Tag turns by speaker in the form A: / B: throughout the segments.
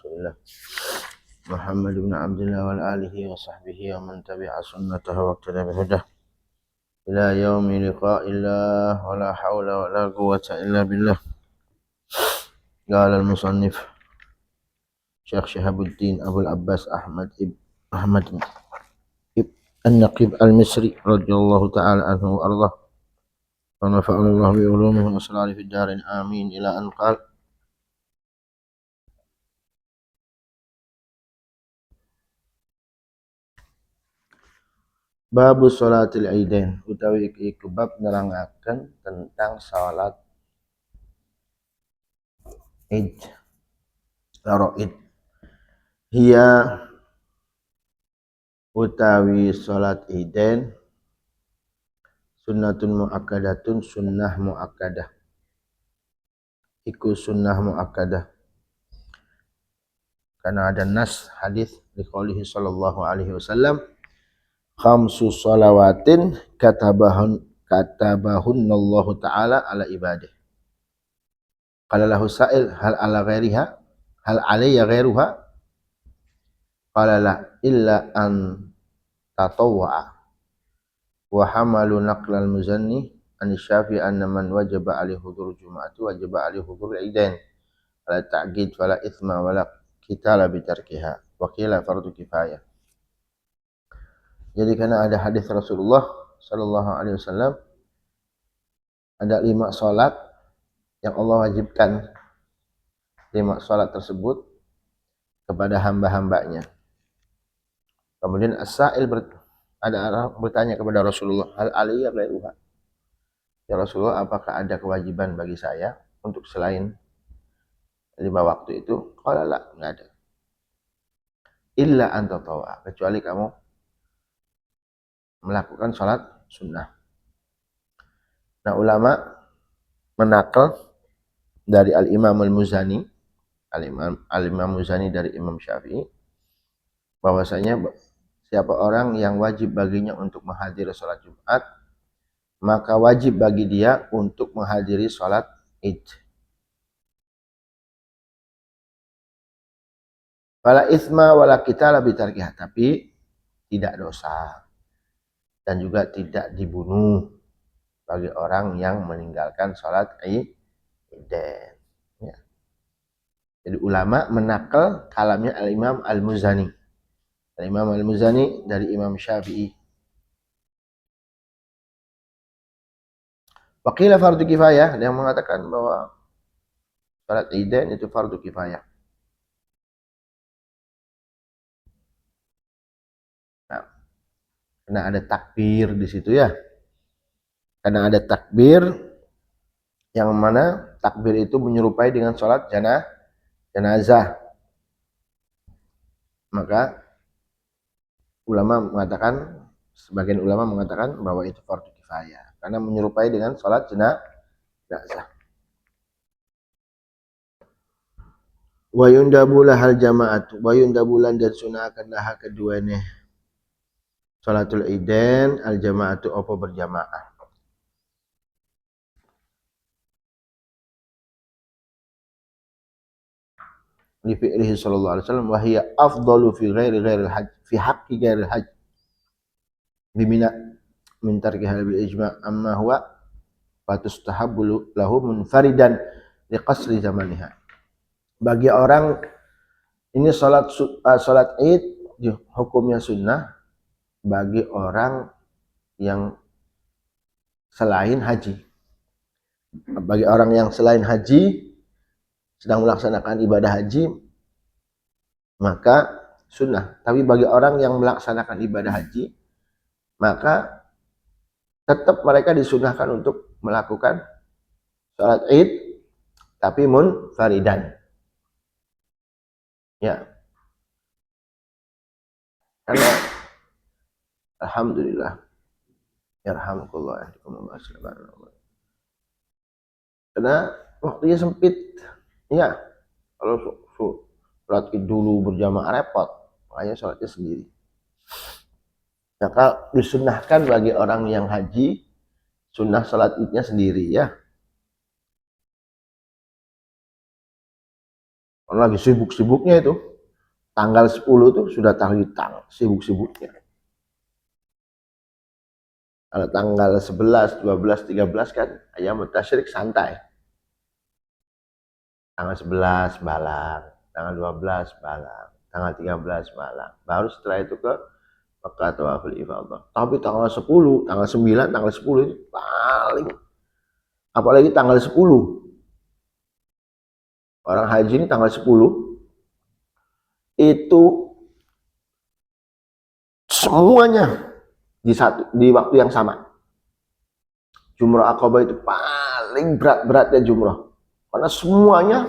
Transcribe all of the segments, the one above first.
A: Rasulillah Muhammad ibn Abdullah wa alihi wa sahbihi wa man tabi'a sunnatahu wa iqtada bihudah ila yaumi liqa'illah wa la hawla wa la quwwata illa billah. Qala al-musannif Syekh Syihabuddin Abul Abbas Ahmad An-Naqib Al-Misri radhiyallahu ta'ala anhu wa ardhah wa nafa'ana Allah bi ulumihi wa asrarihi fid darin amin ila an qala Babu sholatil idain utawi iku bab nerangaken tentang salat Id laro Id. Hiya utawi salat Idain sunnatun muakkadatun sunnah muakkadah. Iku sunnah muakkadah. Karena ada nas hadis liqaulihi sallallahu alaihi wasallam khamsu shalawatin katabahunallahu ta'ala ala ibadih. Qala lahu sa'il hal ala ghairiha hal alayya ghairuha qala la illa an tatawwa'a wa hamalu naqlal muzanni an syafi anna man wajaba alaihi hudur jum'ati wajaba alaihi hudur idain ala ta'gid fala ithma wala qitala bitarkiha wa qila fardu kifayah. Jadi karena ada hadis Rasulullah sallallahu alaihi wasallam ada 5 salat yang Allah wajibkan 5 salat tersebut kepada hamba-hambanya. Kemudian as-sa'il ada orang bertanya kepada Rasulullah, hal aliyya ghairuha? Ya Rasulullah, apakah ada kewajiban bagi saya untuk selain 5 waktu itu? Qala la, enggak ada. Illa an tatawwa, kecuali kamu melakukan salat sunnah. Nah, ulama menakal dari Al-Imam Al-Muzani, Al-Imam Muzani dari Imam Syafi'i, bahwasanya siapa orang yang wajib baginya untuk menghadiri salat Jumat, maka wajib bagi dia untuk menghadiri salat Id. Wala isma wala qitala bitarkiha, tapi tidak dosa dan juga tidak dibunuh bagi orang yang meninggalkan salat Idain. Ya. Jadi ulama menakal kalamnya Al-Imam Al-Muzani. Al-Imam Al-Muzani dari Imam Syafi'i. Waqila fardu kifayah, yang mengatakan bahwa salat Idain itu fardu kifayah. Nah, karena ada takbir di situ ya. Karena ada takbir yang mana takbir itu menyerupai dengan salat jenazah. Maka sebagian ulama mengatakan bahwa itu fardu kifayah karena menyerupai dengan salat jenazah. Wa yundabulah hal jama'at wa yundabulan dan sunahkanlah keduanya salatul Idain al jama'atu apa berjamaah. Li fi'lihi sallallahu alaihi wasallam wa hiya afdalu fi ghairil hajj fi haqqi ghairil hajj bimina min tarkiha bil ijma' amma huwa fatustahabbu lahu munfaridan li qasri zamaniha. Bagi orang ini salat Id hukumnya sunnah bagi orang yang selain haji. Bagi orang yang selain haji sedang melaksanakan ibadah haji maka sunnah. Tapi bagi orang yang melaksanakan ibadah haji maka tetap mereka disunahkan untuk melakukan salat Id tapi munfaridan. Ya. Karena alhamdulillah yarhamukallah karena waktunya sempit. Ya, kalau sholat Id dulu berjamaah repot, makanya sholatnya sendiri. Maka disunnahkan bagi orang yang haji sunnah sholat Idnya sendiri ya. Karena lagi sibuk-sibuknya itu. Tanggal 10 itu sudah tanggal sibuk-sibuknya. Kalau tanggal 11, 12, 13 kan ayam tasyrik santai. Tanggal 11 balang, tanggal 12 balang, tanggal 13 balang. Baru setelah itu ke Mekah tawaful ifadah. Tapi tanggal 10, tanggal 9, tanggal 10 itu paling, apalagi tanggal 10. Orang haji ini tanggal 10 itu semuanya di waktu yang sama. Jumrah Aqabah itu paling berat-beratnya jumrah. Karena semuanya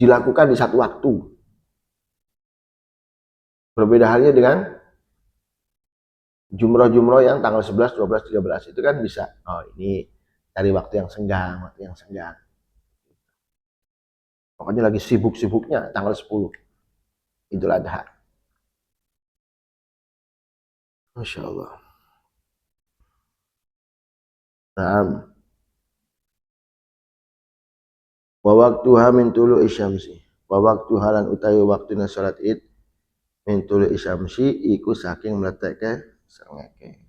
A: dilakukan di satu waktu. Berbeda halnya dengan jumrah-jumrah yang tanggal 11, 12, 13 itu kan bisa. Oh, ini cari waktu yang senggang, waktu yang senggang. Pokoknya lagi sibuk-sibuknya tanggal 10 Idul Adha. Masya Allah. Nah, wa waktuha min tulu'i syamsi. Wa waktuha lan utawi waktuna salat Id min tulu'i syamsi iku saking meletekke srengenge.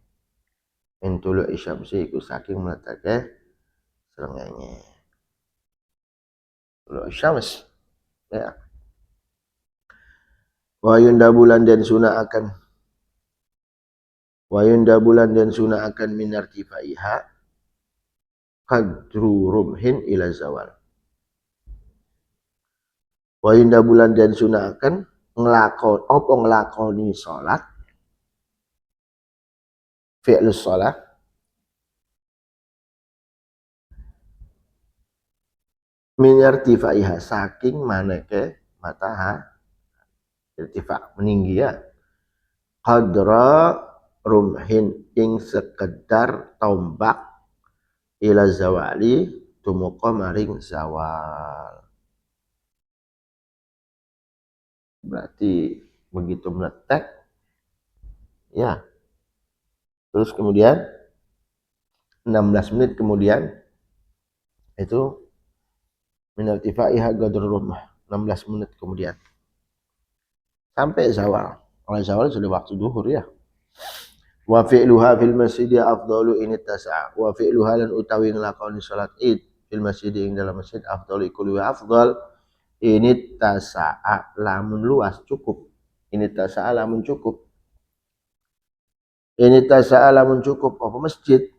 A: Min tulu'i syamsi iku saking meletekke srengenge. Tulu'i syams. Ya. Wa yunda bulan dan sunah akan minartifaiha qadru rumhin ila zawal. Wa yunda bulan dan sunah akan ngelakoni sholat, fi'lus sholat, minartifaiha saking maneke matahari irtifa meninggi ya, qadra rumhin ing sekedar tombak ila zawali tumuka maring zawal. Berarti begitu meletek ya, terus kemudian 16 menit kemudian itu minartifaiha qadra rumh, 16 menit kemudian sampai zawal. Oleh zawal sudah waktu duhur ya. Wa fi'luha fil masjid afdalu in ittasa'a. Wa fi'luha lan utawi nglakoni salat Id fil masjid ing dalam masjid afdalu iku luwih afdal in ittasa'a lamun luas cukup. In ittasa'a lamun cukup. In ittasa'a lamun cukup apa masjid?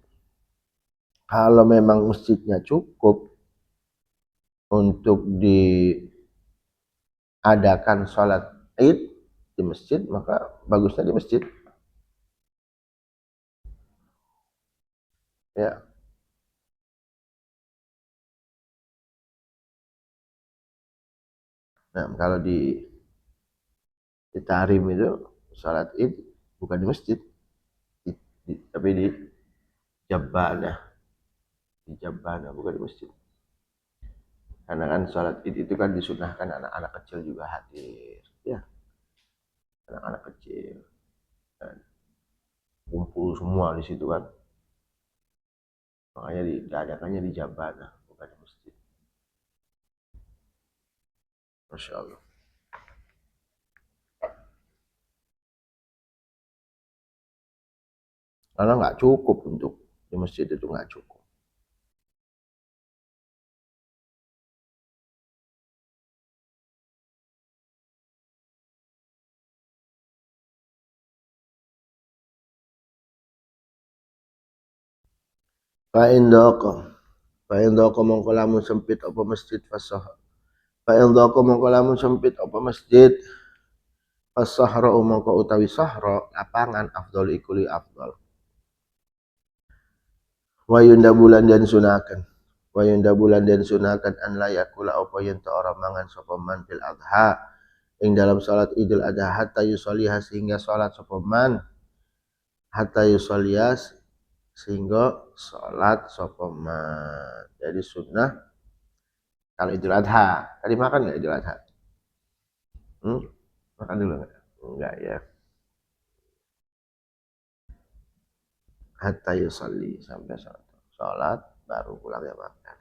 A: Kalau memang masjidnya cukup untuk diadakan salat Id di masjid, maka bagusnya di masjid. Ya. Nah, kalau di Tarim itu salat Id bukan di masjid, tapi di Jabbanah, bukan di masjid. Karena kan salat Id itu kan disunahkan anak-anak kecil juga hadir, ya, anak-anak kecil dan kumpul semua di situ kan, makanya diadakannya di Jabbanah bukan di masjid. Masya Allah. Karena nggak cukup untuk di masjid itu nggak cukup. Fa indaka mongko lamun sempit apa masjid fasah. Fa indaka mongko lamun sempit apa masjid fasahra mongko utawi sahra lapangan afdal ikuli afdal. Wa yunda bulan dan sunakan. Wa yunda bulan dan sunakan an la yakula apa yen ta ora mangan sapa man fil adha ing dalam salat Idul Adha hatta yusolliha sehingga salat sapa man hatta yusolliha sehingga salat sapa man. Jadi sunnah kalau Idul Adha. Tadi makan enggak Idul Adha? Hmm? Makan dulu enggak? Enggak ya. Hatta yusolli sampai salat baru pulang ya makan.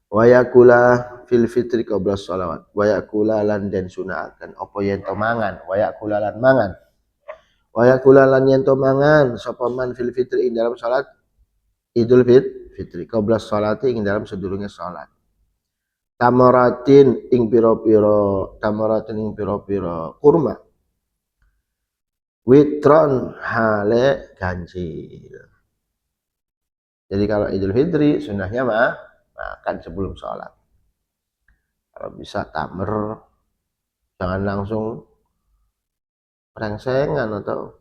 A: Wa yakula fil fitri qabla sholawat. Wa yakula lan den sunahkan apa yen to mangan. Wa yakula lan mangan. Wa yakula lan yen to mangan sapa man fil fitri ing dalam salat Idul Fitri qabla sholati ing dalam sedurunge salat. Tamaratin ing pira-pira kurma. Witron hale ganjil. Jadi kalau Idul Fitri sunahnya makan sebelum sholat. Kalau bisa tamer, jangan langsung rengsengan atau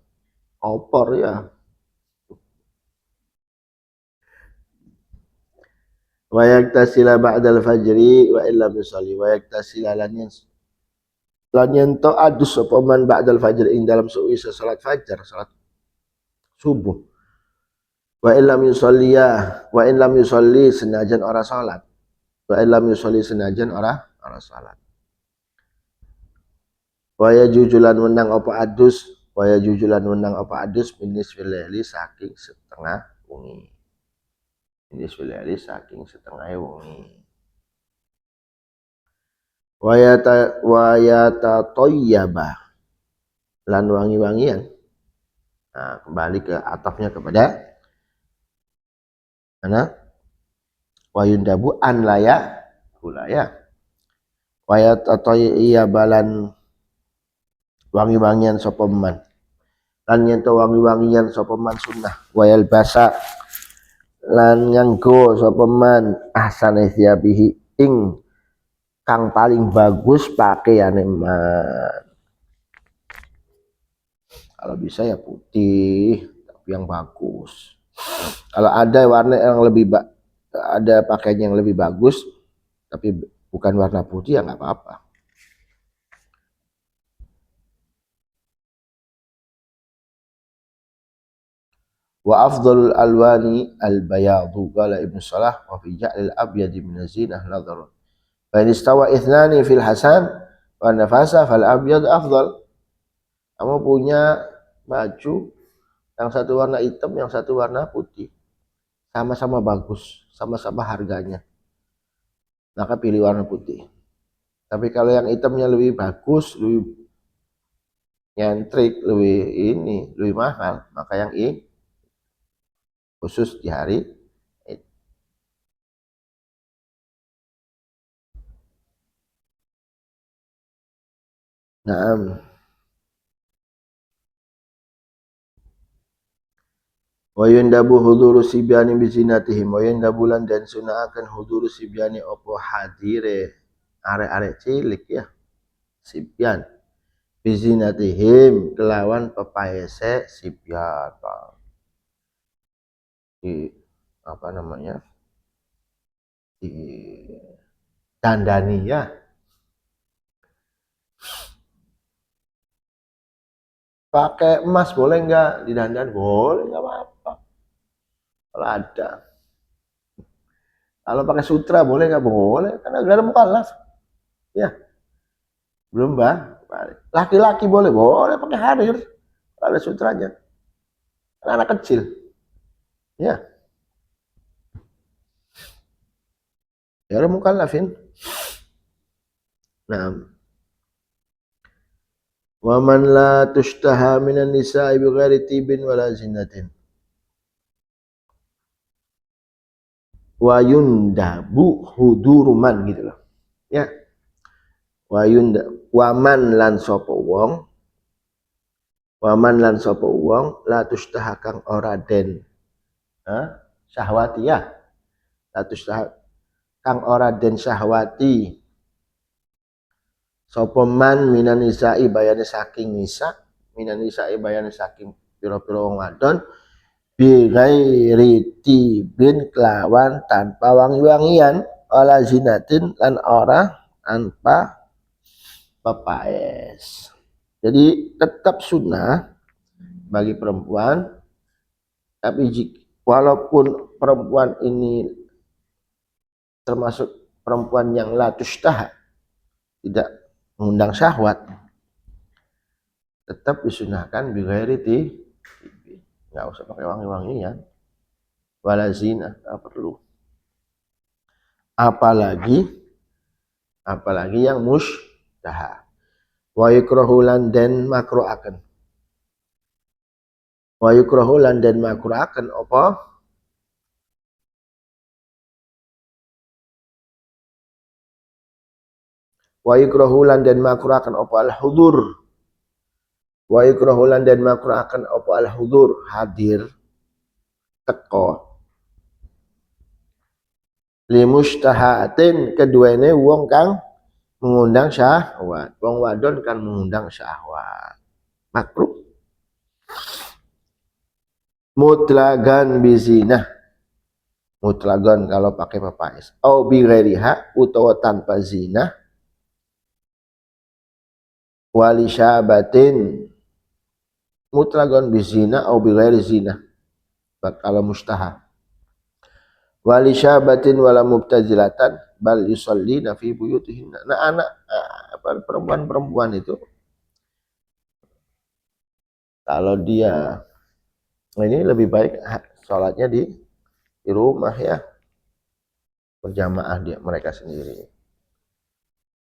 A: opor ya. Wa yaktasila ba'dal fajri wa illam yusalli wa yaktasila lan yen to adus sapa man ba'dal fajr ing dalam seuise salat fajar, salat subuh. Wa illam yusalli senajan ora salat. Wa illam yusalli senajan ora salat. Wa yajujulan menang apa adus minis filali saking setengah wengi. Minis filali saking setengah wengi. Wa yata toyyaba lan wangi-wangian. Nah, kembali ke atafnya kepada mana? Wayundabu an laya hulaya. Wa yata toyyabalan wangi-wangian sapa man. Lan yen to wangi-wangian sapa man sunnah. Wayal basa lan nganggo sapa man ahsane thiyabihi ing kang paling bagus pakaiane man. Kalau bisa ya putih tapi yang bagus. Kalau ada warna yang lebih ada pakaian yang lebih bagus tapi bukan warna putih ya nggak apa-apa. Wa afdhalul alwani al-bayadu qala Ibnu Salah wa fi ja'lil abyadi min az-zinah nadharun. Fa in istawa ithnani fil hasan wa nafasa fal abyad afdal. Kamu punya baju yang satu warna hitam, yang satu warna putih. Sama-sama bagus, sama-sama harganya. Maka pilih warna putih. Tapi kalau yang hitamnya lebih bagus, lebih nyentrik, lebih mahal, maka yang ini khusus di hari Id. Naam. Wa yundabu huduru sibyani bizinatihim wa yundabulan dan sunahkan huduru sibyani opo hadire arek-arek cilik ya sibyan bizinatihim kelawan pepaese sibyan di apa namanya di dandani ya. Pakai emas boleh enggak? Didandan boleh, enggak apa-apa. Kalau ada. Kalau pakai sutra boleh enggak? Boleh, karena negara mukallaf. Ya. Belum, Bang. Laki-laki boleh pakai harir. Kalau ada sutranya. Karena anak kecil. Ya. Ya orang mukallafin. Nah. Wa man la tushtaha minan nisa'i bighairi tibin wala zinatin. Wa yundabu huduruman gitu loh. Ya. Waman lan sapa wong la tushtaha kang ora den syahwati ya. La tushtaha kang ora den syahwati sapa man minan nisa'i bayane saking pira-pira wong wadon bi ghairi tibin kelawan tanpa wangi-wangian wala zinatin lan ora tanpa pepaes. Jadi tetap sunnah bagi perempuan, tapi walaupun perempuan ini termasuk perempuan yang la tushtaha, tidak mengundang syahwat, tetap disunahkan bighairi tibin. Nggak usah pakai wangi-wangian, wala zina, nggak perlu. apalagi yang mustaha. Wa yukrahu lan den makruhaken. Wa yukrahu lan den makruhaken apa? Wa yukrahu lan den makruhaken apa al-hudur. Wa yukrahu lan den makruhaken apa al-hudur, hadir teko. Li mustahatin keduane wong kang mengundang syahwat. Wong wadon kan mengundang syahwat. Makruh. Mutlagan bizinah. Mutlagan kalau pakai papais. Au bi ghairiha utawa tanpa zina. Wali syabatin. Mutlagan bizina au bi ghairi zina. Kalau mustaha. Wali syabatin wala mubtazilatan bal yusallina fi buyutihinna. Nah, anak perempuan-perempuan itu kalau dia ini lebih baik sholatnya di rumah ya, berjamaah mereka sendiri.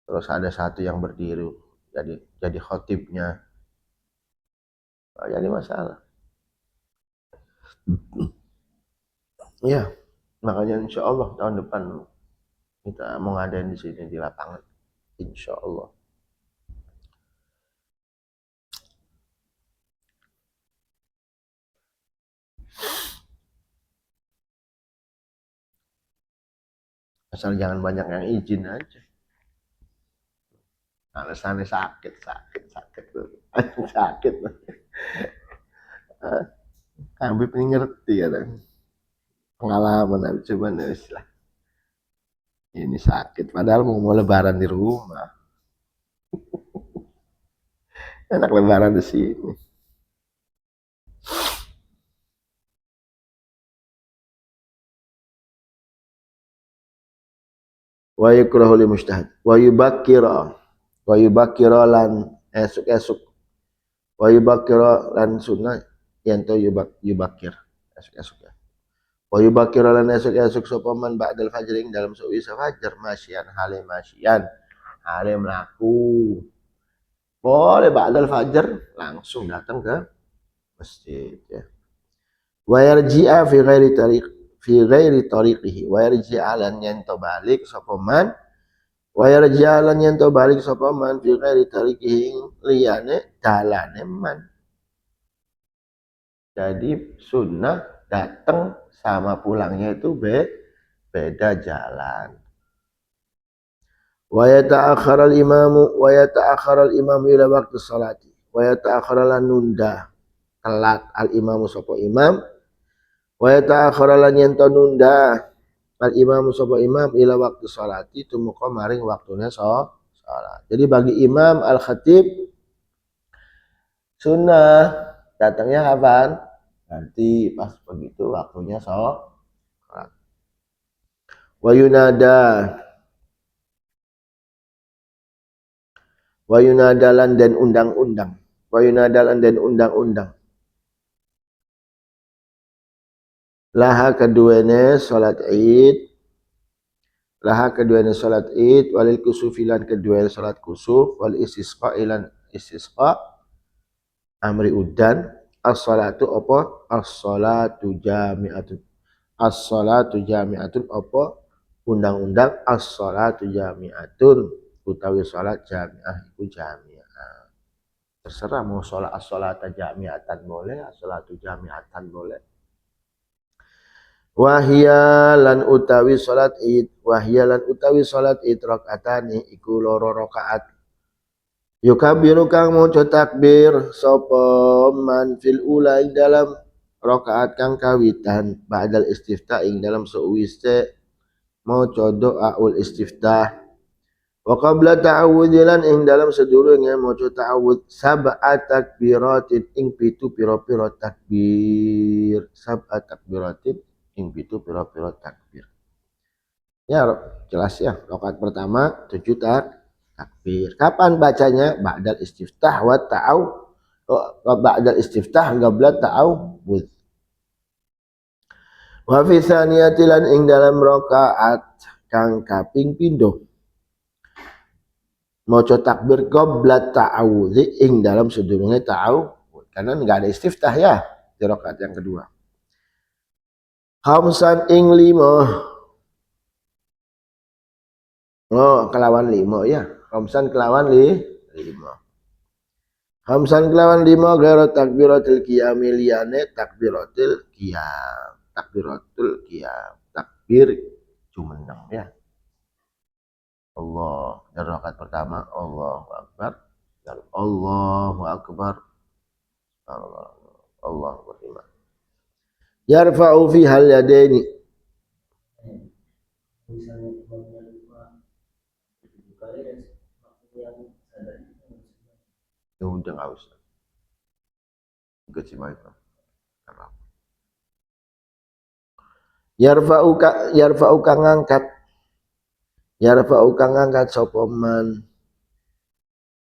A: Terus ada satu yang berdiri jadi khotibnya, jadi masalah. Ya, makanya insya Allah tahun depan kita mau ngadain di sini di lapangan, insya Allah. Asal jangan banyak yang izin aja. Alasannya sakit. Habib ini ngerti ya, pengalaman Habib coba lah. Ini sakit, padahal mau lebaran di rumah. Enak lebaran di sini. Wa yukrahu li mujtahid wa yubakkira lan esuk-esuk wa yubakkira lan sunnah yanto yubakkir esuk-esuk ya. Wa yubakkira lan esuk-esuk sapa man ba'dal fajr ing dalam sawise fajar masyian hale mlaku. Boleh ba'dal fajar langsung datang ke masjid ya. Wa yarji'a fi ghairi tariqihi wa yarji'a lan yanto balik sapa man wa yarji'a lan yanto balik sapa man fi ghairi tariqihi liyane dalane man. Jadi sunnah datang sama pulangnya itu beda jalan. Wa yata'akhkhara al-imamu ila waqti sholati wa yata'akhkhara lan nunda telat al-imamu sapa imam wa yata'akhkhara lan yen nunda al-imamu sapa imam ila waqti sholati tumuka maring waktune salat. Jadi bagi imam al-khatib sunnah datangnya kapan? Nanti pas begitu waktunya sholat. Wa yunadalan dan undang-undang. Wa yunadalan dan undang-undang. Laha keduanya salat Id. Laha keduanya salat Id walil kusufilan keduanya salat kusuf wal istisqa ilan istisqa amri udan. As-salatu apa? As-salatu jami'atun. As-salatu jami'atun apa? Undang-undang as-salatu jami'atun utawi salat jami'ah itu jami'ah. Terserah mau salat as-salata jami'atan boleh, as-salatu jami'atan boleh. Wahya lan utawi salat Id, rakaatani iku loro rakaat. Yukabiru kang maca takbir sapa man fil ula ing dalam rakaat kang kawitan ba'dal istiftah ing dalam seuwise maca doaul istiftah wa qabla ta'awudzilan ing dalam sedurunge maca ta'awudz sab'a takbiratin ing pitu pira-pira takbir ya jelas ya. Rakaat pertama 7 takbir. Kapan bacanya? Ba'dal istiftah wa ba'dal istiftah qabla ta'awudz. Wa fi tsaniyati lan ing dalam rakaat kang kaping pindho. Maca takbir qabla ta'awudzi ing dalam sedurunge ta'awudz. Karena enggak ada istiftah ya di rakaat yang kedua. Khamsan ing 5. Oh, kelawan 5 ya. Khamsan kelawan 5. Khamsan kelawan 5 gara takbiratul qiyam liyane takbiratul qiyam. Takbiratul qiyam. Takbir jumeneng ya. Allah. Dan rakaat pertama Allahu Akbar. Dan Allahu Akbar. Allahu Akbar. Yarfa'u fi hal yadaini. Ya udah nggak usah. Ikut si Michael. Yarfa'u kang ngangkat. Yarfa'u kang ngangkat sapa man.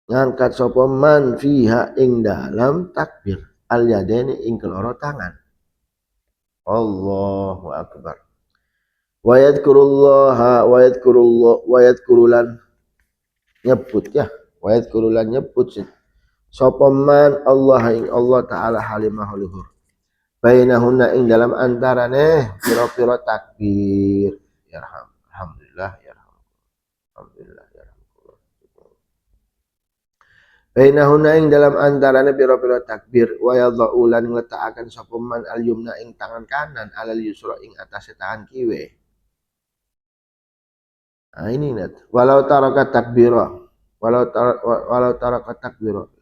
A: Ngangkat sapa man fiha ing dalam takbir. Al yadaini ing keloro tangan. Allahu Akbar. Wa yadhkurullaha wa yadhkurulan nyebut ya. Wa yadhkurulan nyebut sapa man Allah ing Allah taala halimah luhur. Bainahunna ing dalam antarane pira-pira takbir. Alhamdulillah ya. Alhamdulillah ya. Bainahunna ing dalam antarane pira-pira takbir wa yadha'u lan ngletakaken sapa man al yumna ing tangan kanan alal yusra ing atase tangan kiwe. Nah ini net. Walau taraka takbira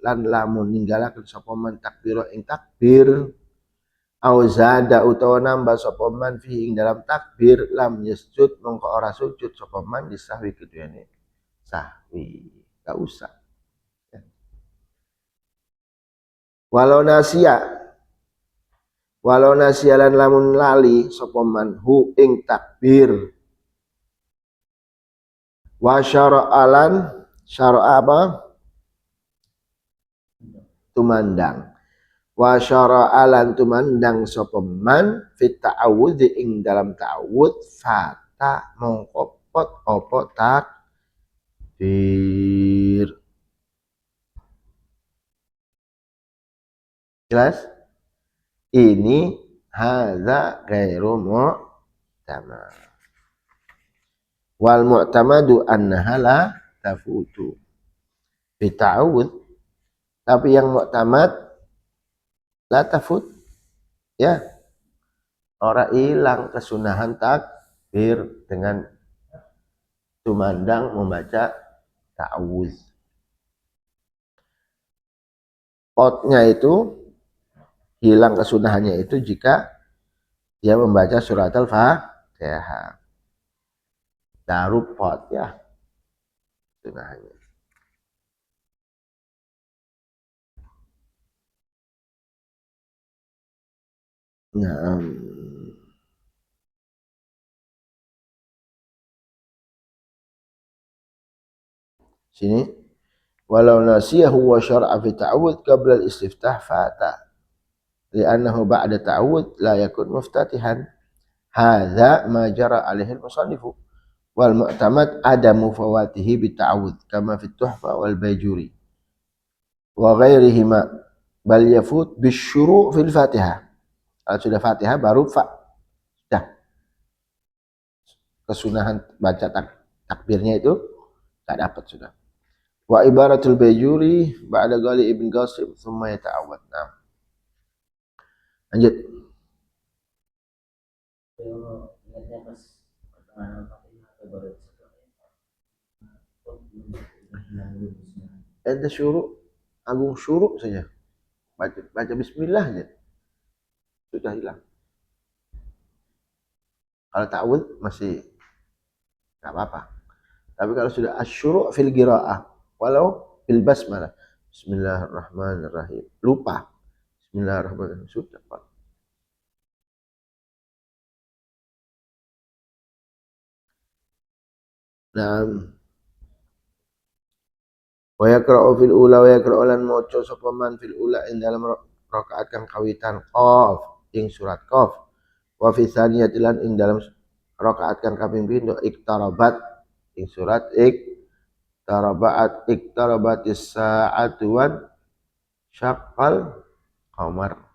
A: lan lamun ninggalaken sapa man takbira ing takbir au zada utawa nambah sapa man fi ing dalam takbir lam yasjud mongko ora sujud sapa man disahwi keduyane sahwi gak usah ya. Walau nasia lan lamun lali sapa man hu ing takbir wa syara'alan syara'a apa tumandang wa syara'alan tumandang sapa man fit ta'awudz ing dalam ta'awudz fata mongko pot apa takbir. Jelas? Ini hadza ghairu mu'tamad. Wal mu'tamadu annaha la tafutu bi ta'awudz. Tapi yang mu'tamad la tafut ya. Ora hilang kesunahan takbir dengan tumandang membaca ta'awudz. Potnya itu hilang kesunahannya itu jika dia membaca surat al-Fatihah. Daru pot ya sunahannya. Nah, sini walau nasiyahu wa syar'a fi ta'awudz qabla al-istiftah fata li'annahu ba'da ta'awudz la yakun muftatihan hadza ma jara alaihi al-musannifu wal mu'tamad adamu fawatihi bi ta'awudz kama fi tuhfa wal bajuri wa ghairihima bal yafut bisyuru' fil Fatihah. Kalau sudah Fatihah baru sudah kesunahan baca takbirnya itu tak dapat sudah. Wa ibaratul bajuri ba'da gali ibn Qasim thumma yata'awwad. Nah. Lanjut. Ente syuruk, agung syuruk saja. Baca bismillah aja. Sudah hilang. Kalau ta'awudz masih enggak apa-apa. Tapi kalau sudah asyuru' fil qiraah, walau fil basmalah, bismillahirrahmanirrahim, lupa. Bismillahirrahmanirrahim sudah, Pak. Naam. Wa yaqra'u fil ula wa yaqra'u lan maca sapa man fil ula ing dalam rakaat kang kawitan qaf ing surat qaf wa fi tsaniyati lan ing dalam rakaat kang kaping pindho iktarabat ing surat iktarabatis saatu wan syaqqal qamar.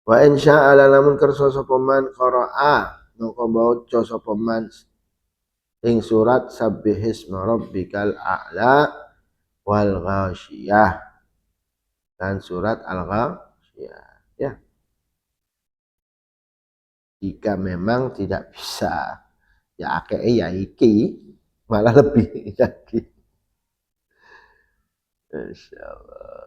A: Wa in syaa'a lamun kersa sapa man qara'a mongko maca sapa man ing surat sabbihisma rabbikal a'la wal ghasyiyah dan surat al-ghasyiyah ya. Jika memang tidak bisa ya akeh ya iki malah lebih lagi insyaallah.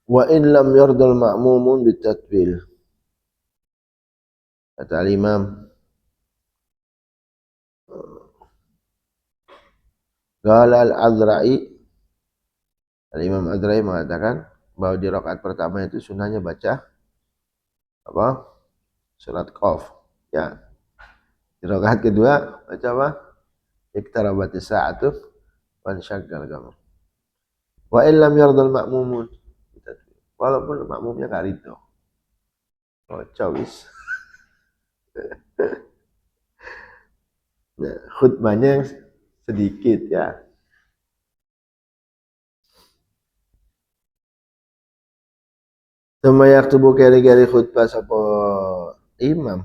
A: Wa in lam yardal ma'mumun bitatwil kata Imam Qala al-Azra'i Imam Azra'i mengatakan bahwa di rakaat pertama itu sunnahnya baca apa? Surat Qaf. Ya. Di rakaat kedua baca apa? Iktarabatis sa'atu wan syaqqal qamar. Wa illam yardal ma'mumun. Walaupun makmumnya gak ridho. Oh, cawis. Nah, khutbahnya sedikit ya. Suma yaktubu keri-keri khutbah sapa imam.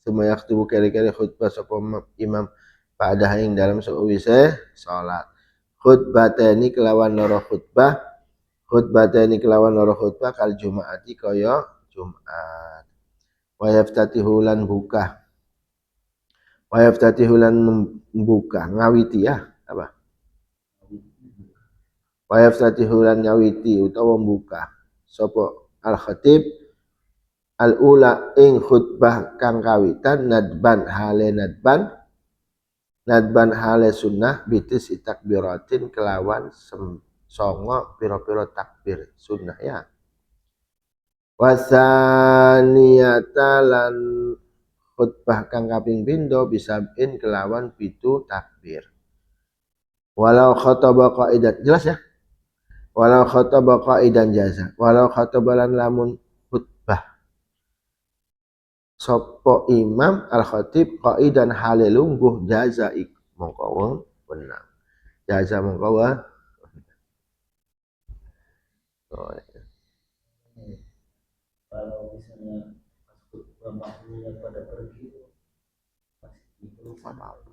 A: Suma yaktubu keri-keri khutbah sapa imam pada ing dalam sewise salat. Khutbateni kelawan loro khutbah. Khutbateni kelawan loro khutbah kal jumaati kaya Jumat. Wa yaftatihu lan buka. Wa yaftatihu lan buka ngawiti ya apa? Wa yaftatihu lan ngawiti utawa buka sapa al-khatib al-ula ing khutbah kang kawitan nadban hale sunnah bitis takbiratin kelawan songo pira-pira takbir sunnah ya. Wasaniyata lan khutbah kang kaping pindho bisabin kelawan pitu takbir. Walau khataba qaidan jelas ya. Walau khataba qaidan jaza. Walau khataba lan lamun khutbah sapa imam al-khatib qaidan hale lungguh jaza mongko wong benang. Jaza mongko wa. Oh, ya. Kalau misalnya pas khutbah makmumnya pada pergi itu apa-apa.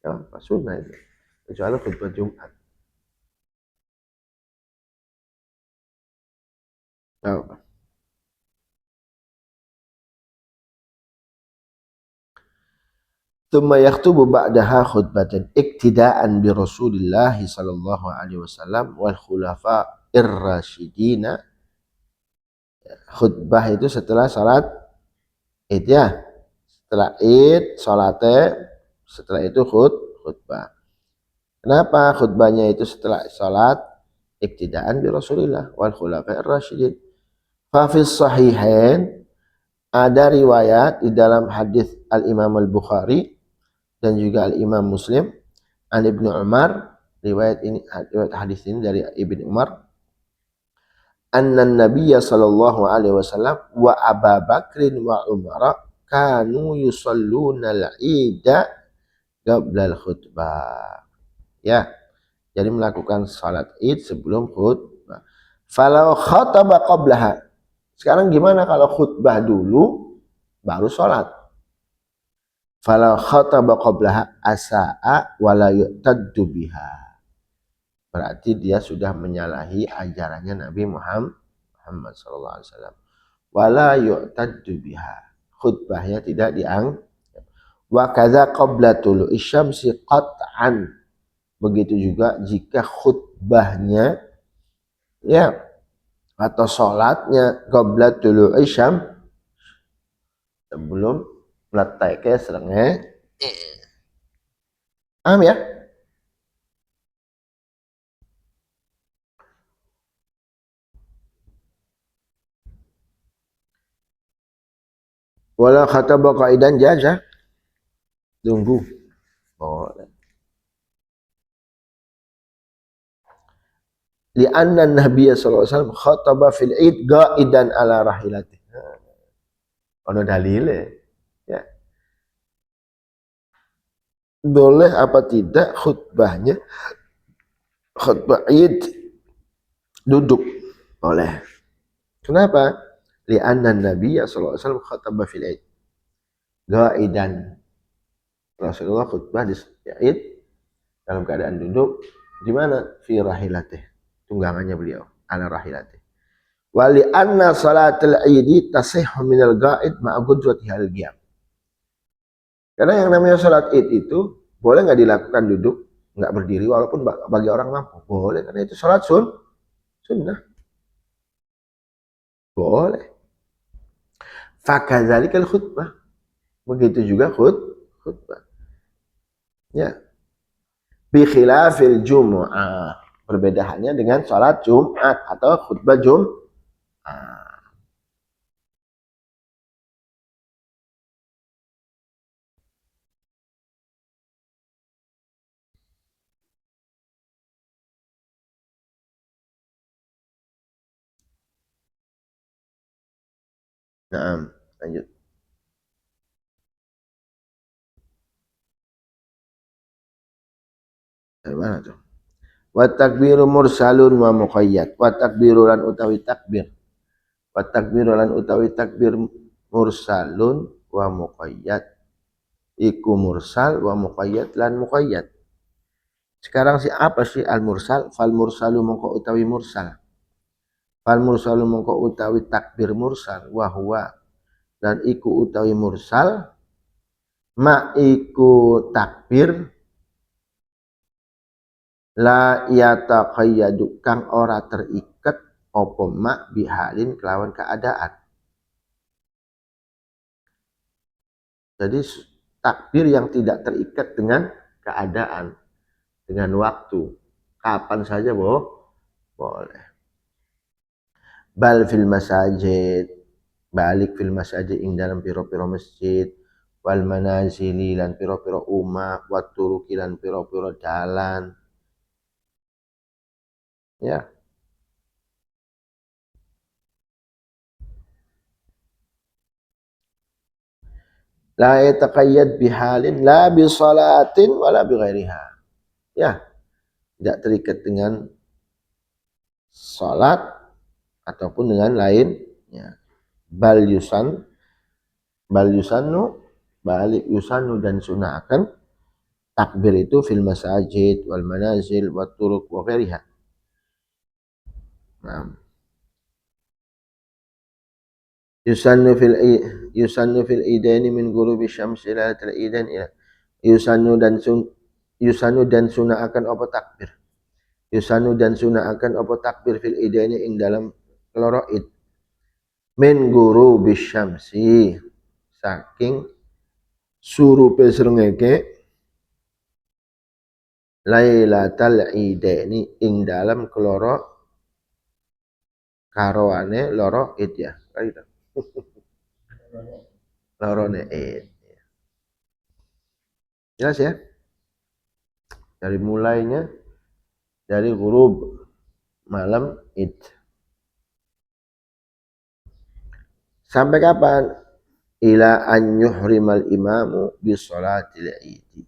A: Ya, pas sunnah itu. Kecuali khutbah Jumat. Oh. Tsumma yaktubu ba'daha khutbatan iktidaan bi Rasulillah sallallahu alaihi wasallam wal khulafa ir-rasyidina. Khutbah itu setelah salat Id ya. Setelah Id salate, setelah itu khutbah. Kenapa khutbahnya itu setelah salat? Iktidaan bi Rasulillah wal khulafa ir-rasyidin. Fa fi sahihain ada riwayat di dalam hadis Al-Imam Al-Bukhari dan juga Al-Imam Muslim an Ibnu Umar, riwayat hadis ini dari Ibnu Umar, anna Nabiyya sallallahu alaihi wasallam wa Abu Bakrin wa Umar kanu yusalluna al-ida qabla al-khutbah. Ya, jadi melakukan salat Id sebelum khutbah. Falau khataba qablaha. Sekarang gimana kalau khutbah dulu baru salat? Falau khataba qablaha asa'a wala yu'taddu biha. Berarti dia sudah menyalahi ajarannya Nabi Muhammad sallallahu alaihi wasallam. Wala yu'taddu biha. Khutbahnya tidak dianggap. Wa kadza qabla tulu'i syamsi qat'an. Begitu juga jika khutbahnya ya atau salatnya qabla tulu'i syams sebelum meletakkan serengnya. Paham ya? Wala khataba qaidan jaza. Tunggu. Boleh. Li'anna Nabi sallallahu alaihi wasallam khataba fil id qaidan ala rahilati. Ono dalile. Ya. Boleh apa tidak khutbahnya khutbah id duduk? Boleh. Kenapa? Li'anna Nabi sallallahu alaihi wasallam khataba fil id qaidan. Rasulullah khutbah di id dalam keadaan duduk di mana? Fi rahilatih, tunggangannya beliau, ala rahilatih. Wa li anna salatul id tasihhu minal ghaid ma'a qudratihi al-qiyam. Karena yang namanya salat id itu boleh nggak dilakukan duduk, nggak berdiri walaupun bagi orang mampu. Boleh, karena itu salat sunnah. Boleh. Fakadzalikal khutbah. Begitu juga khutbah. Ya. Bi khilafil jumu'ah. Perbedaannya dengan salat Jumat atau khutbah Jumat. Nah, lanjut. Dari mana tuh? Wa takbiru mursalun wa muqayyad. Wa takbiru lan utawi takbir. Wa takbiru lan utawi takbir mursalun wa muqayyad. Iku mursal wa muqayyad lan muqayyad. Sekarang apa sih al mursal? Fal mursalu mongko utawi mursal. Fal mursalu mongko utawi takbir mursal wa huwa dan iku utawi mursal ma iku takbir la yataqayyadu kang ora terikat apa mak bihalin kelawan keadaan. Jadi takbir yang tidak terikat dengan keadaan, dengan waktu, kapan saja boleh. Bal fil masajid, balik fil masajid ing dalam piro-piro masjid, wal manazili lan piro-piro umah, wat turuki lan piro-piro jalan. Ya. La yataqayyad bihalin la bi salatin wala bi ghairiha. Ya, tidak terikat dengan salat ataupun dengan lainnya. Bal yusannu balik yusannu dan sunnah akan takbir itu fil masajid wal manazil wat turuq wa ghairiha. Nah. Yusannu fil idaini min ghurubi syamsi ila al-idain ila yusannu dan sunnah akan apa takbir. Yusannu dan sunnah akan apa takbir fil idaini ing dalam loro id. Min ghurubi syamsi saking surupe srengenge lailatal idaini ing dalam keloro karoane loro id ya. Lorone id. Jelas ya? Dari mulainya dari ghurub malam id. Sampai kapan? Ila an yuhrimal imamu bi sholatil id.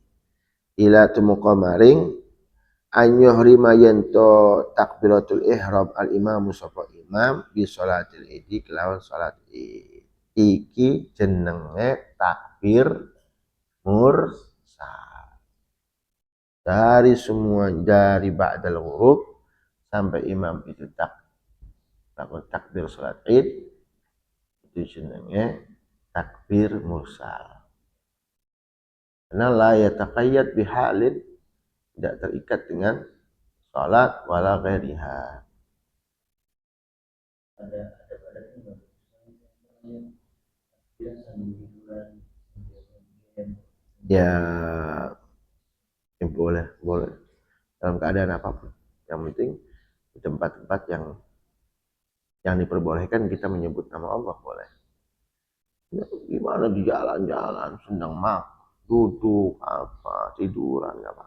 A: Ila tumuqa maring an yuhrima yanto takbiratul ihram al imamu sapa imam bi sholatil id kelawan salat id. Iki jenenge takbir mursal. Dari semua dari ba'dal ghurub sampai imam itu takbir salat id itu jenenge takbir mursal. Karena la yataqayyad bihalin tidak terikat dengan salat wala ghairiha. Ada Ya, boleh dalam keadaan apapun. Yang penting di tempat-tempat yang diperbolehkan kita menyebut nama Allah boleh. Ya, gimana di jalan-jalan sedang duduk apa tiduran nggak apa.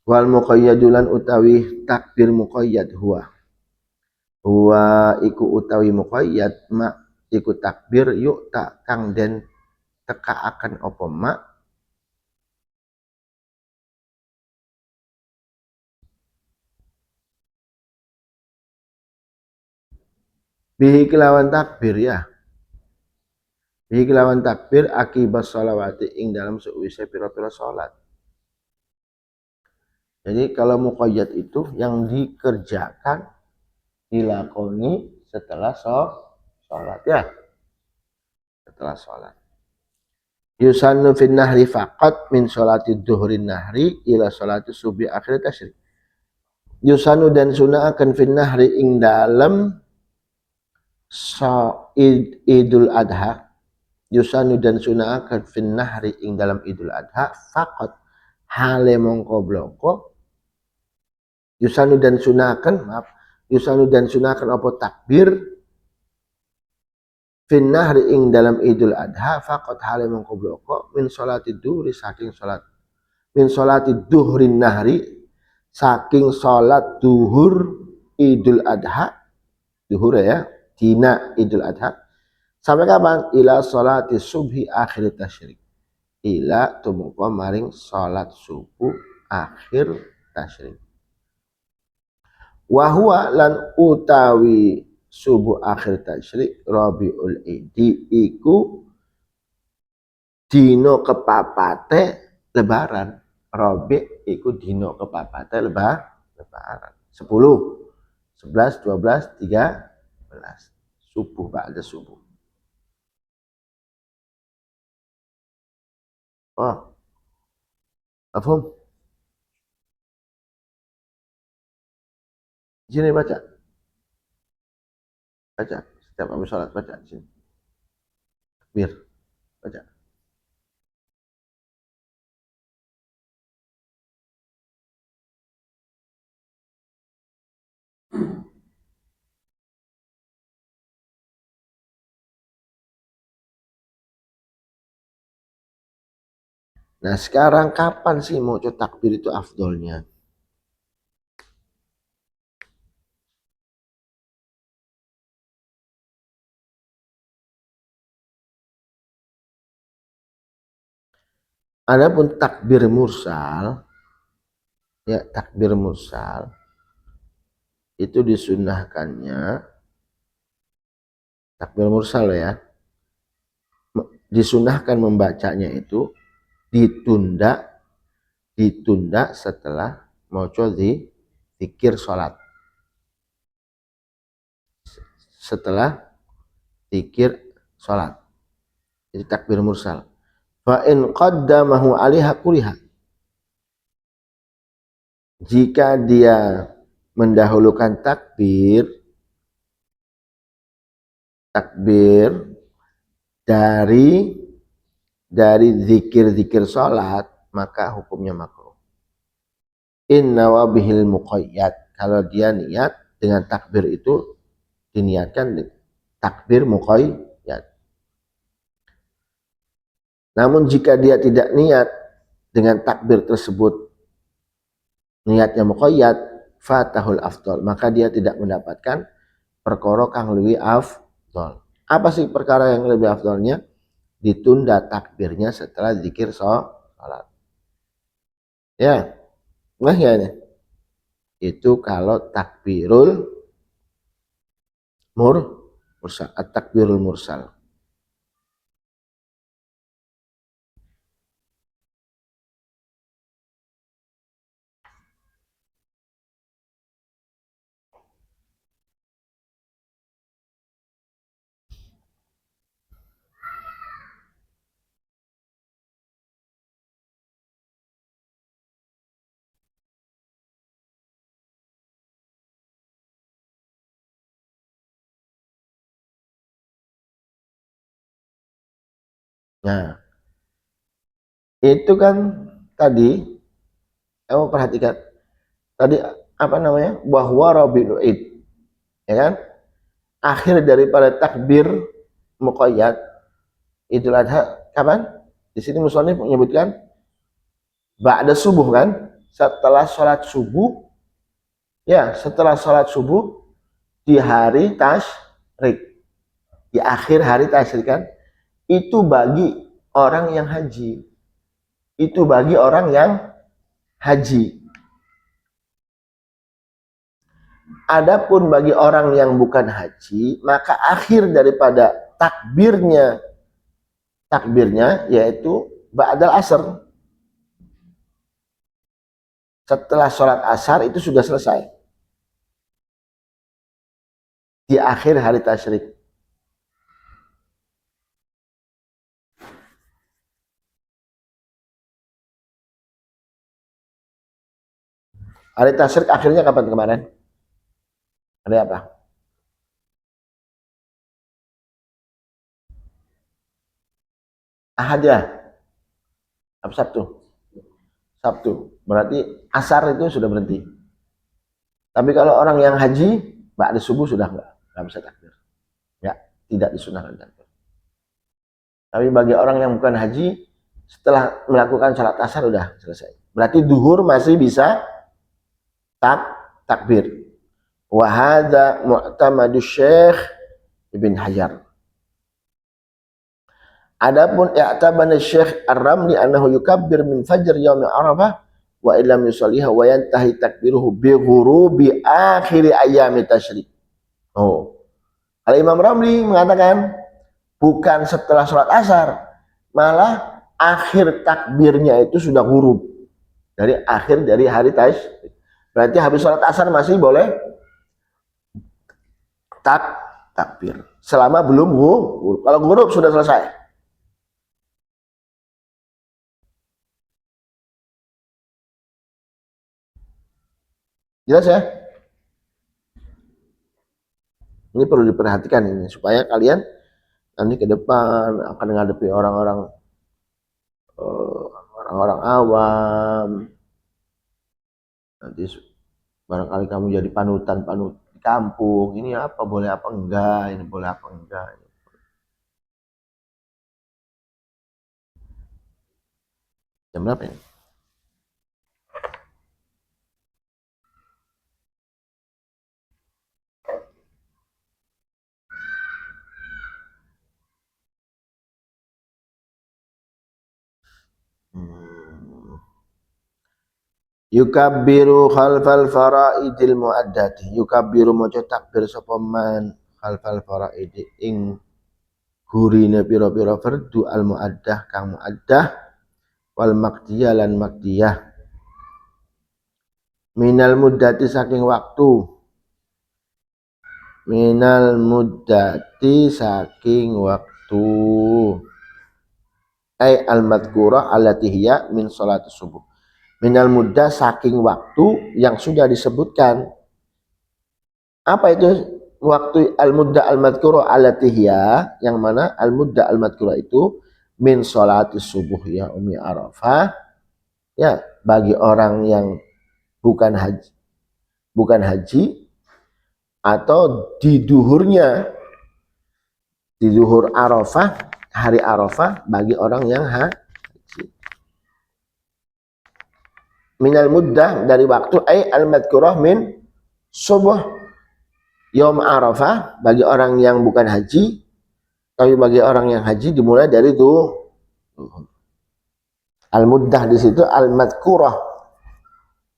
A: Wal muqayyadulan utawi takbir muqayyad huwa iku utawi muqayyad ma iku takbir yuk tak kang den teka akan opo ma bihi kelawan takbir ya. Bihi kelawan takbir akibat sholawati ing dalam seuwisai pira-pira sholat. Jadi kalau muqayyad itu yang dikerjakan dilakoni setelah sholat ya, setelah sholat. Yusannu fin nahri faqat min sholati duhrin nahri ila sholati subuh akhir tasyrik. Yusanu dan sunnah akan fin nahri ing dalam idul adha. Yusanu dan sunnah akan fin nahri ing dalam idul adha faqat hale mongko bloko. Yusanu dan sunahkan, maaf, Yusanu dan sunahkan apa takbir fin nahri ing dalam idul adha faqat hale mongko bloko min sholati duhri saking sholat min sholati duhrin nahri saking sholat duhur idul adha duhur ya dina idul adha sampai kapan ila sholati subhi akhir tasyrik ila tumungko maring sholat subuh akhir tasyrik wahwa lan utawi subuh akhir tasyrik Rabiul Idi iku dino kepapate lebaran. Rabi iku dino kepapate lebaran 10 11 12 13 subuh ba'da subuh. Oh, mafhum? Sini baca setiap habis sholat baca sini takbir baca. Nah sekarang kapan sih mau takbir itu afdolnya? Adapun takbir mursal, ya takbir mursal itu disunahkannya takbir mursal ya, disunahkan membacanya itu ditunda setelah maca zikir sholat, setelah zikir sholat itu takbir mursal. Fa in qaddamahu alaiha kuriha, jika dia mendahulukan takbir dari zikir-zikir sholat maka hukumnya makruh. Inna wabihil muqayyad, kalau dia niat dengan takbir itu diniatkan takbir muqayyad. Namun jika dia tidak niat dengan takbir tersebut niatnya muqayyad fatahul afdol, maka dia tidak mendapatkan perkara kang lebih afdol. Apa sih perkara yang lebih afdolnya? Ditunda takbirnya setelah zikir sholat. Ya, nah ya ini. Itu kalau mursal, at-takbirul mursal. Nah, itu kan tadi, kamu perhatikan tadi apa namanya, bahwa Rabiul Id, ya kan? Akhir daripada takbir muqayyad Idul Adha kapan? Di sini musannif menyebutkan ba'da subuh kan? Setelah sholat subuh, ya setelah sholat subuh di hari tasyrik, di akhir hari tasyrik kan? Itu bagi orang yang haji. Itu bagi orang yang haji. Adapun bagi orang yang bukan haji, maka akhir daripada takbirnya yaitu ba'dal asr. Setelah sholat asar itu sudah selesai. Di akhir hari tasyrik. Hari tasyrik akhirnya kapan kemarin? Hari apa? Ahad ya? Apa Sabtu? Sabtu. Berarti asar itu sudah berhenti. Tapi kalau orang yang haji, ba'da subuh sudah enggak bisa takbir. Ya, tidak disunahkan takbir. Tapi bagi orang yang bukan haji, setelah melakukan salat asar sudah selesai. Berarti duhur masih bisa takbir. Wa hadza mu'tamadu Syekh Ibn Hajar. Adapun i'tabana Syekh Ar-Ramli annahu yukabbir min fajr yaum Arafah wa illam yusalliha wa yantahi takbiruhu bi ghurubi akhir ayami tasyrik. Oh. Al-Imam Ramli mengatakan bukan setelah sholat asar, malah akhir takbirnya itu sudah ghurub. Dari akhir dari hari tasyrik. Berarti habis sholat asar masih boleh takbir. Selama belum ghurub. Kalau ghurub sudah selesai. Jelas ya? Ini perlu diperhatikan ini supaya kalian nanti ke depan akan menghadapi orang-orang awam. Nanti barangkali kamu jadi panutan di kampung. Ini apa boleh apa enggak? Ini boleh apa enggak? Jam berapa ini? Yukabbiru khalfal faraidil muaddati. Yukabbiru maca takbir sapa man khalfal faraidi ing gurine pira-pira fardu al muaddah kang muaddah wal maqdiyah lan maqdiyah. Minal muddati saking waktu. Minal muddati saking waktu. Ai al madhkurah allati hiya min salatis subuh. Minal muddah saking waktu yang sudah disebutkan. Apa itu waktu al-muddah al-madhkurah allati hiya, yang mana al-muddah al-madhkurah itu min sholatis subuh ya umi Arafah, ya bagi orang yang bukan haji atau di duhurnya, di duhur Arafah, hari Arafah bagi orang yang haji. Minal muddah dari waktu ay al-madhkurah min subuh yaum Arafah bagi orang yang bukan haji, tapi bagi orang yang haji dimulai dari itu. Al-muddah di situ al-madhkurah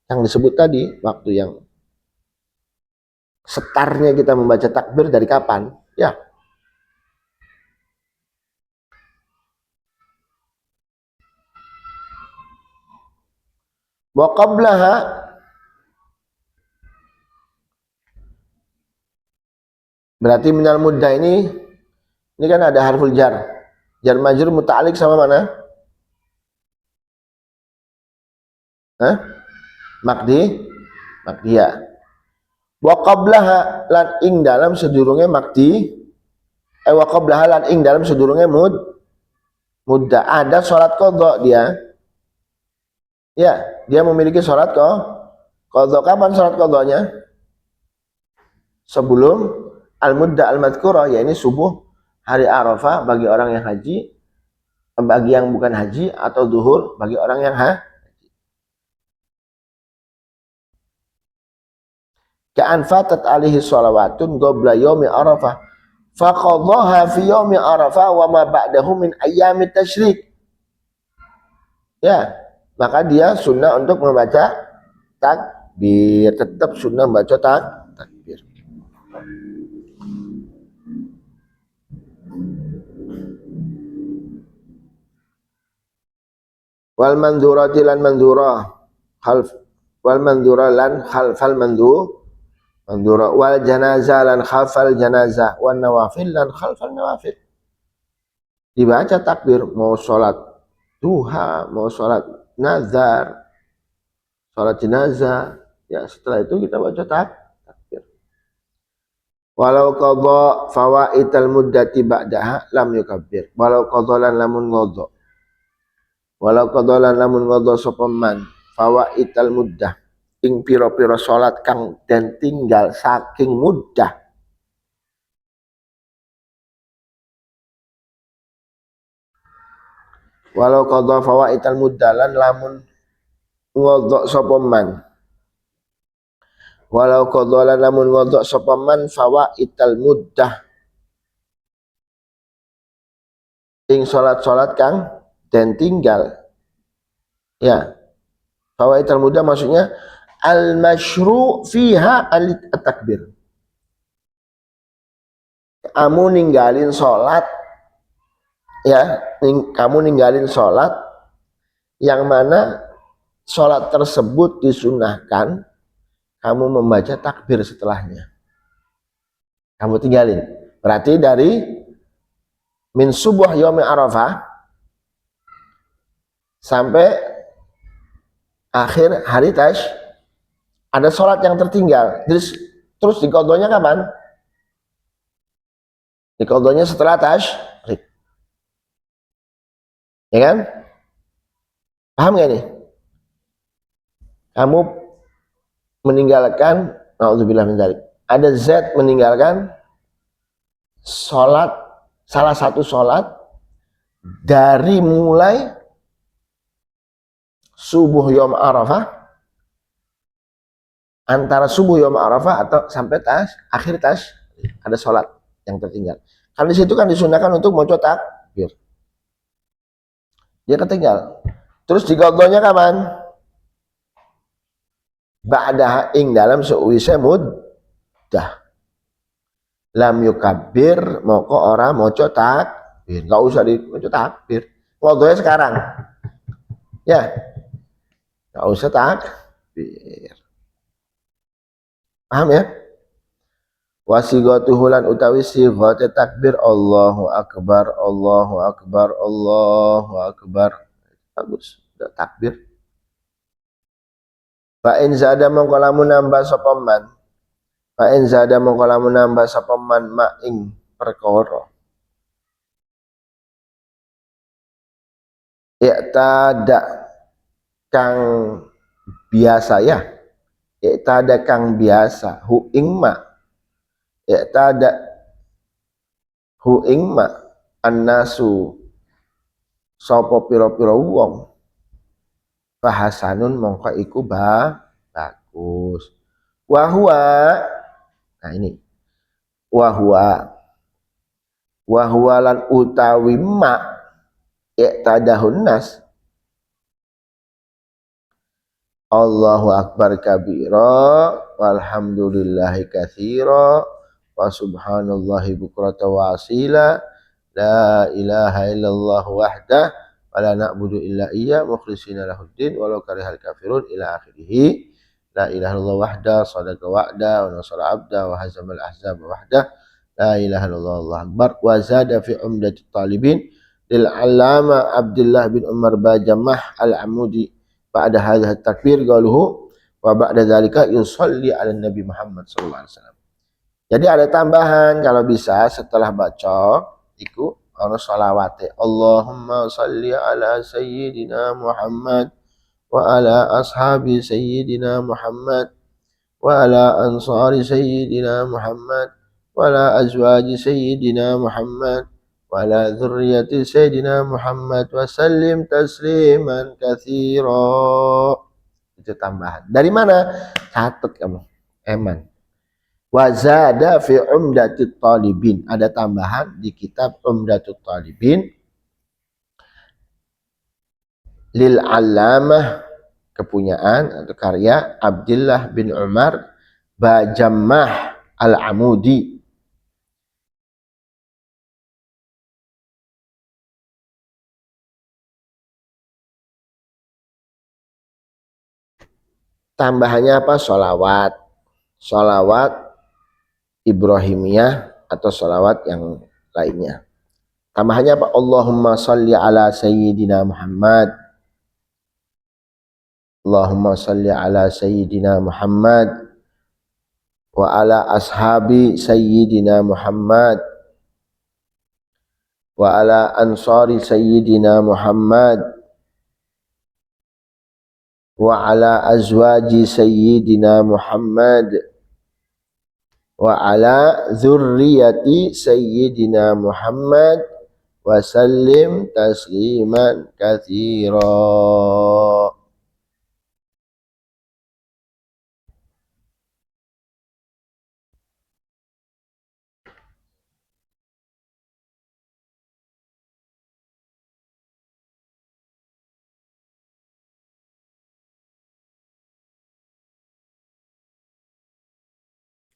A: yang disebut tadi, waktu yang setarnya kita membaca takbir dari kapan? Ya. Wa qablaha berarti minal muddah ini kan ada harful jar. Jar majrur muta'alliq sama mana? Hah? Maqdiyah. Wa qablaha lan ing dalam sedurunge maqdi. Wa qablaha lan ing dalam sedurunge muddah. Ada sholat qadha dia. Ya, dia memiliki sholat qadha. Kapan sholat qadhanya? Sebelum al-muddah al-madhkurah, yaitu subuh hari Arafah bagi orang yang haji, bagi yang bukan haji, atau zuhur bagi orang yang haji. Ka'an fatat alaihi sholawatun qabla yaumi Arafah faqadhaha fi yaumi Arafah wa ma ba'dahu min ayyamit tasyrik. Ya, maka dia sunnah untuk membaca takbir, tetap sunnah membaca takbir. Wal mandurati lan mandurah khalf wal mandurah lan khalfal mandurah wal janazah lan khalfal janazah wan nawafil lan khalfal nawafil. Dibaca takbir mau sholat duha, mau sholat nazar, sholat jenazah, ya setelah itu kita baca takbir. Walau qadha fawaital muddati ba'daha lam yukabbir. Walau qadha lan lamun qadha. Walau qadha lan lamun qadha sapa man fawaital muddah ing pira-pira salat kang den tinggal saking muddah. Walau qadha fawaital muddah lan lamun ngodok sapa man. Walau qadha lan lamun ngodok sapa man fawaital muddah ing salat-salat kang den tinggal. Ya. Fawaital muddah maksudnya al-masyru' fiha al-takbir. Kamu ninggalin salat, ya, kamu ninggalin salat yang mana salat tersebut disunahkan kamu membaca takbir setelahnya. Kamu tinggalin. Berarti dari min subuh yaumi Arafah sampai akhir hari tash ada sholat yang tertinggal. Terus diqadhanya kapan? Diqadhanya setelah tasyrik. Ya kan? Paham gak nih? Kamu meninggalkan, na'udzubillah min dzalik. Ada Z meninggalkan sholat, salah satu sholat dari mulai subuh Yom Arafah, antara subuh Yom Arafah atau sampai akhir ada sholat yang tertinggal. Kan di situ kan disunahkan untuk maca takbir. Dia ketinggal. Terus diqadhanya kapan? Ba'da ing dalam seuwise muddah. Lam yukabbir moko ora maca takbir. Enggak usah dimaca takbir. Qadhanya sekarang. Ya. Enggak usah takbir. Paham ya? Wasigatuhu lan utawi sighat takbir Allahu akbar, Allahu akbar, Allahu akbar. Bagus, udah takbir. Fa in zada mongko lamun nambah sapa man. Fa in zada mongko lamun nambah sapa man ma ing perkara. I'tada kang biasa ya. I'tada kang biasa hu ing ma. I'tada hu ing ma annasu sapa pira-pira wong. Fahasanun mongko iku bagus. Wahwa, nah ini wahwa lan utawi ma i'tadahun nas Allahu akbar kabira walhamdulillahi katsira wa subhanallahi bukrata wa asila la ilaha illallah wahdah wala na'budu illa iya mukhlishina lahuddin walau karihal kafirun ila akhirih. La ilaha illallah wahda sadaqa wa'da wa nasara abda wa hazamal ahzab wahda la ilaha illallah Allah akbar. Wa zada fi umdatit talibin lil alama Abdullah bin Umar Bajamah al-Amudi ba'da hadha takbir qaluhu wa ba'da dzalika yusalli ala Nabi Muhammad sallallahu alaihi wasallam. Jadi ada tambahan kalau bisa setelah baca iku ana shalawate. Allahumma shalli ala sayyidina Muhammad wa ala ashabi sayyidina Muhammad wa ala ansari sayyidina Muhammad wa ala azwaji sayyidina Muhammad wa ala dzurriyyati sayyidina Muhammad wa sallim tasliman katsira. Itu tambahan. Dari mana? Catat kamu. Eman. Wa zada fi Umdatul Talibin. Ada tambahan di kitab Umdatul Talibin. Lil Allamah, kepunyaan atau karya Abdullah bin Umar Bajammah Al-Amudi. Tambahannya apa? Sholawat. Sholawat Ibrahimiyah atau sholawat yang lainnya. Tambahannya apa? Allahumma sholli ala sayyidina Muhammad. Allahumma sholli ala sayyidina Muhammad wa ala ashabi sayyidina Muhammad wa ala ansari sayyidina Muhammad wa ala azwaji sayyidina Muhammad wa ala dzurriyyati sayyidina Muhammad wa sallim tasliman katsira.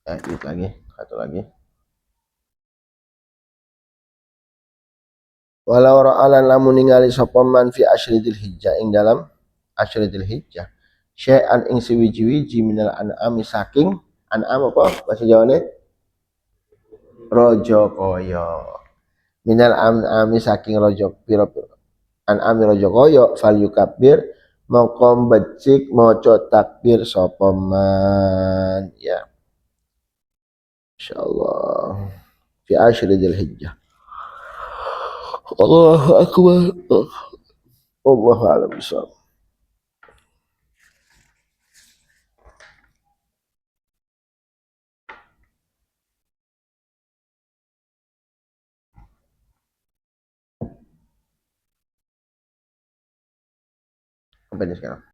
A: Itu lagi, satu lagi. Walau ra'alan lamun ningali sapa man fi asyridil hijjah ing dalam asyridil hijjah syai'an ing siwiji-wiji minal an'ami saking an'am apa bahasa Jawane raja kaya minal an'ami saking raja pira-pira an'ami raja kaya fal yukabbir mongko becik maca takbir sapa man ya insyaallah fi asyridil hijjah. Allahu akbar. Allahu a'lam bishawab. Sampai sekarang.